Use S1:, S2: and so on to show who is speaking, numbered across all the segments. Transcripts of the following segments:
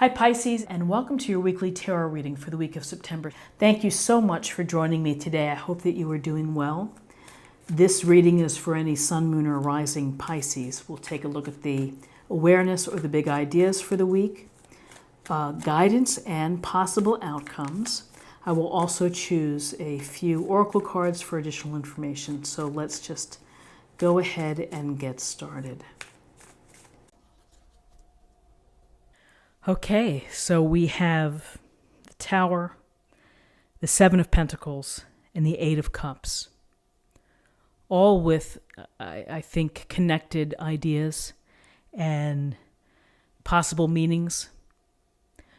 S1: Hi Pisces, and welcome to your weekly tarot reading for the week of September. Thank you so much for joining me today. I hope that you are doing well. This reading is for any sun, moon, or rising Pisces. We'll take a look at the awareness or the big ideas for the week, guidance and possible outcomes. I will also choose a few oracle cards for additional information. So let's just go ahead and get started. Okay, so we have the Tower, the Seven of Pentacles, and the Eight of Cups. All with, I think, connected ideas and possible meanings.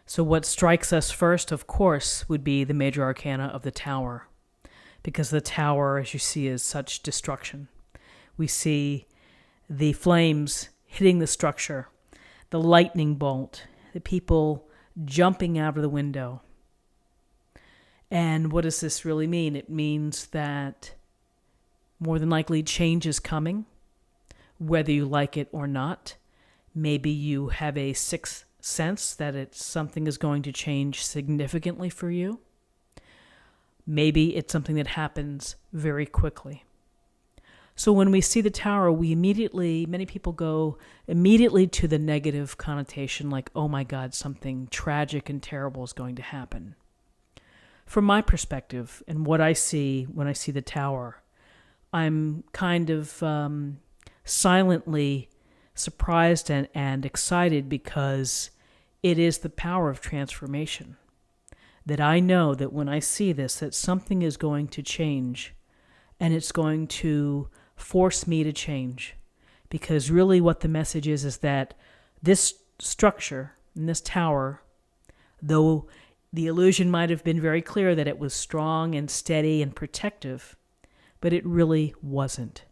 S1: So what strikes us first, of course, would be the major arcana of the Tower. Because the Tower, as you see, is such destruction. We see the flames hitting the structure, the lightning bolt, the people jumping out of the window. And what does this really mean? It means that more than likely change is coming, whether you like it or not. Maybe you have a sixth sense that something is going to change significantly for you. Maybe it's something that happens very quickly. So when we see the Tower, many people go immediately to the negative connotation, like, oh my God, something tragic and terrible is going to happen. From my perspective and what I see when I see the Tower, I'm kind of silently surprised and excited because it is the power of transformation. That I know that when I see this, that something is going to change and it's going to force me to change. Because really what the message is that this structure and this tower, though the illusion might have been very clear that it was strong and steady and protective, but it really wasn't.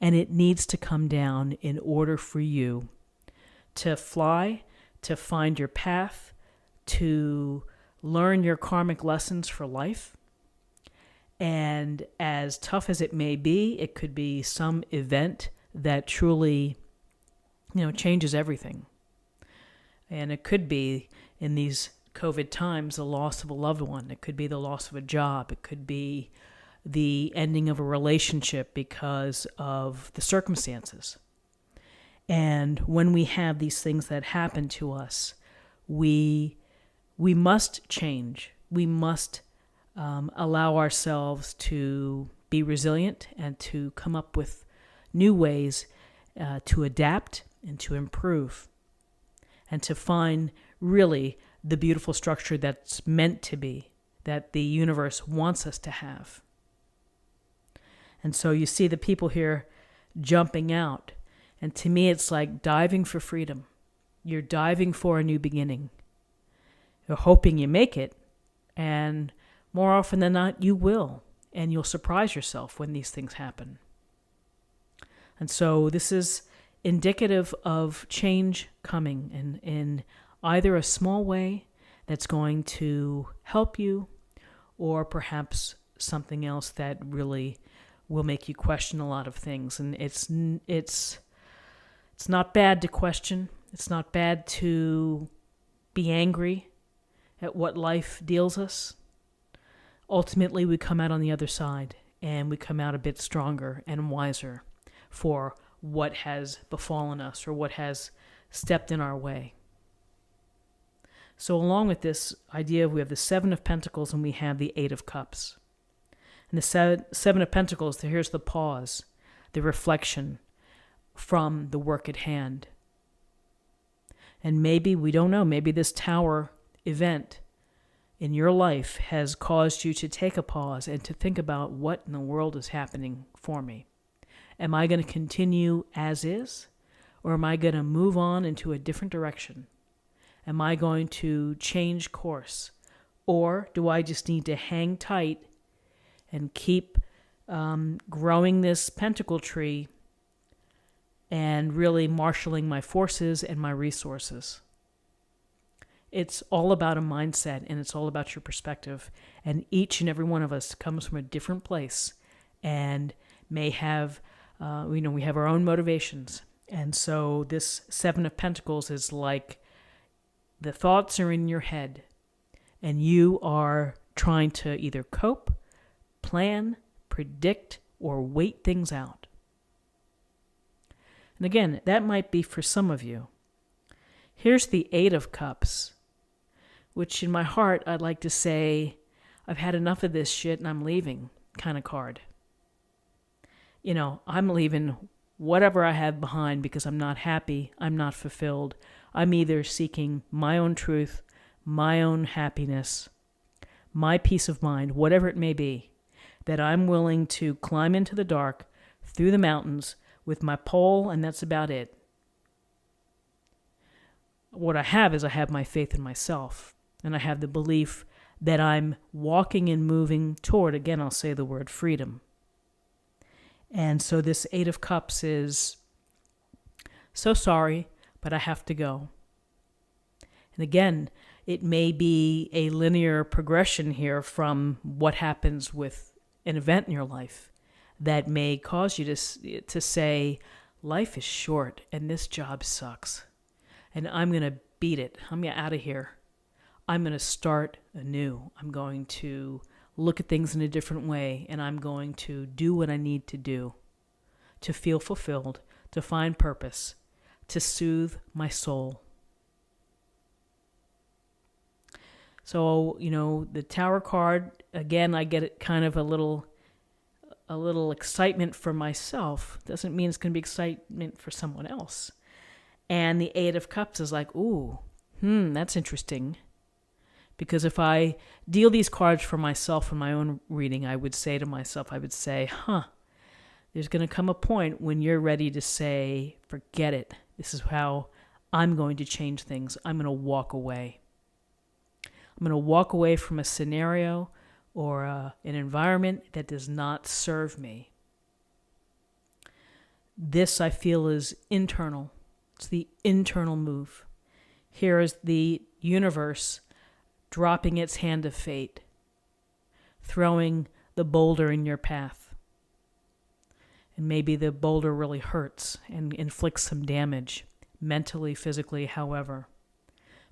S1: And it needs to come down in order for you to fly, to find your path, to learn your karmic lessons for life. And as tough as it may be, it could be some event that truly, changes everything. And it could be, in these COVID times, the loss of a loved one. It could be the loss of a job. It could be the ending of a relationship because of the circumstances. And when we have these things that happen to us, we must change. We must allow ourselves to be resilient and to come up with new ways to adapt and to improve and to find really the beautiful structure that's meant to be, that the universe wants us to have. And so you see the people here jumping out. And to me, it's like diving for freedom. You're diving for a new beginning. You're hoping you make it, and more often than not, you will, and you'll surprise yourself when these things happen. And so this is indicative of change coming in either a small way that's going to help you, or perhaps something else that really will make you question a lot of things. And it's not bad to question. It's not bad to be angry at what life deals us. Ultimately, we come out on the other side, and we come out a bit stronger and wiser for what has befallen us or what has stepped in our way. So along with this idea, we have the Seven of Pentacles and we have the Eight of Cups. And the Seven of Pentacles, here's the pause, the reflection from the work at hand. And maybe, we don't know, maybe this Tower event in your life has caused you to take a pause and to think about what in the world is happening for me. Am I going to continue as is? Or am I going to move on into a different direction? Am I going to change course? Or do I just need to hang tight and keep growing this pentacle tree and really marshaling my forces and my resources? It's all about a mindset, and it's all about your perspective. And each and every one of us comes from a different place and may have, we have our own motivations. And so this Seven of Pentacles is like the thoughts are in your head, and you are trying to either cope, plan, predict, or wait things out. And again, that might be for some of you. Here's the Eight of Cups, which in my heart I'd like to say, I've had enough of this shit and I'm leaving kind of card. I'm leaving whatever I have behind because I'm not happy, I'm not fulfilled. I'm either seeking my own truth, my own happiness, my peace of mind, whatever it may be, that I'm willing to climb into the dark, through the mountains, with my pole, and that's about it. What I have is I have my faith in myself, and I have the belief that I'm walking and moving toward, again, I'll say the word freedom. And so this Eight of Cups is, so sorry, but I have to go. And again, it may be a linear progression here from what happens with an event in your life that may cause you to say, life is short and this job sucks. And I'm going to beat it. I'm out of here. I'm going to start anew. I'm going to look at things in a different way, and I'm going to do what I need to do to feel fulfilled, to find purpose, to soothe my soul. So, the Tower card, again, I get it kind of a little excitement for myself. Doesn't mean it's going to be excitement for someone else. And the Eight of Cups is like, ooh, that's interesting. Because if I deal these cards for myself in my own reading, I would say, there's going to come a point when you're ready to say, forget it. This is how I'm going to change things. I'm going to walk away. I'm going to walk away from a scenario or an environment that does not serve me. This, I feel, is internal. It's the internal move. Here is the universe dropping its hand of fate, throwing the boulder in your path. And maybe the boulder really hurts and inflicts some damage, mentally, physically, however.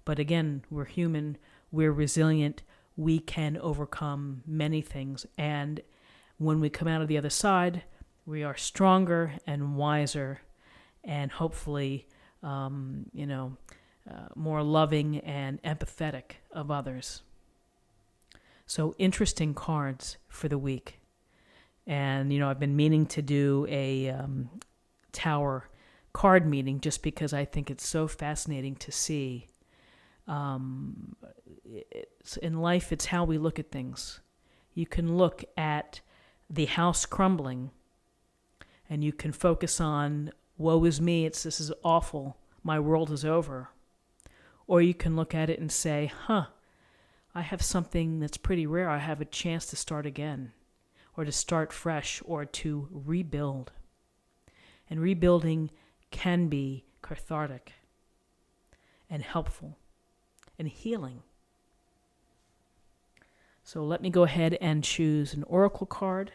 S1: But again, we're human, we're resilient, we can overcome many things. And when we come out of the other side, we are stronger and wiser and hopefully, more loving and empathetic of others. So interesting cards for the week. And, I've been meaning to do a Tower card meeting just because I think it's so fascinating to see. In life, it's how we look at things. You can look at the house crumbling and you can focus on, woe is me, this is awful, my world is over. Or you can look at it and say, I have something that's pretty rare. I have a chance to start again, or to start fresh, or to rebuild. And rebuilding can be cathartic and helpful and healing. So let me go ahead and choose an oracle card.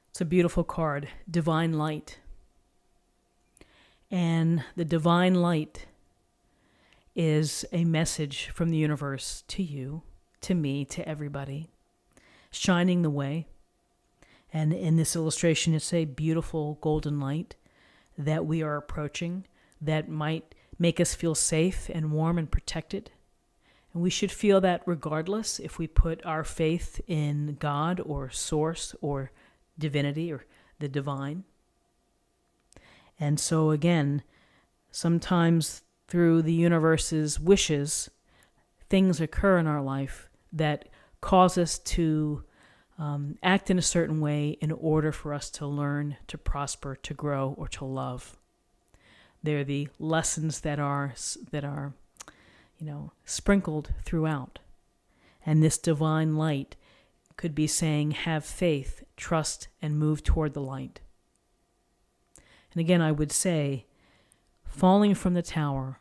S1: It's a beautiful card, Divine Light. And the divine light is a message from the universe to you, to me, to everybody, shining the way. And in this illustration, it's a beautiful golden light that we are approaching that might make us feel safe and warm and protected. And we should feel that regardless if we put our faith in God or source or divinity or the divine. And so again, sometimes through the universe's wishes, things occur in our life that cause us to act in a certain way in order for us to learn, to prosper, to grow, or to love. They're the lessons that are sprinkled throughout. And this divine light could be saying, have faith, trust, and move toward the light. And again, I would say, falling from the tower,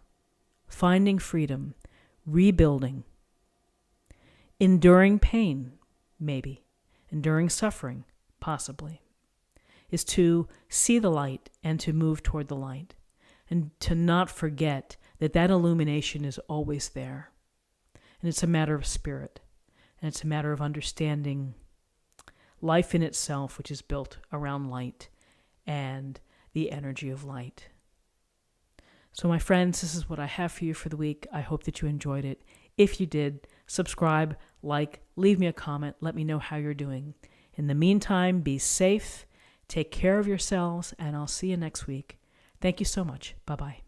S1: finding freedom, rebuilding, enduring pain, maybe, enduring suffering, possibly, is to see the light and to move toward the light, and to not forget that that illumination is always there. And it's a matter of spirit, and it's a matter of understanding life in itself, which is built around light and the energy of light. So my friends, this is what I have for you for the week. I hope that you enjoyed it. If you did, subscribe, like, leave me a comment, let me know how you're doing. In the meantime, be safe, take care of yourselves, and I'll see you next week. Thank you so much. Bye-bye.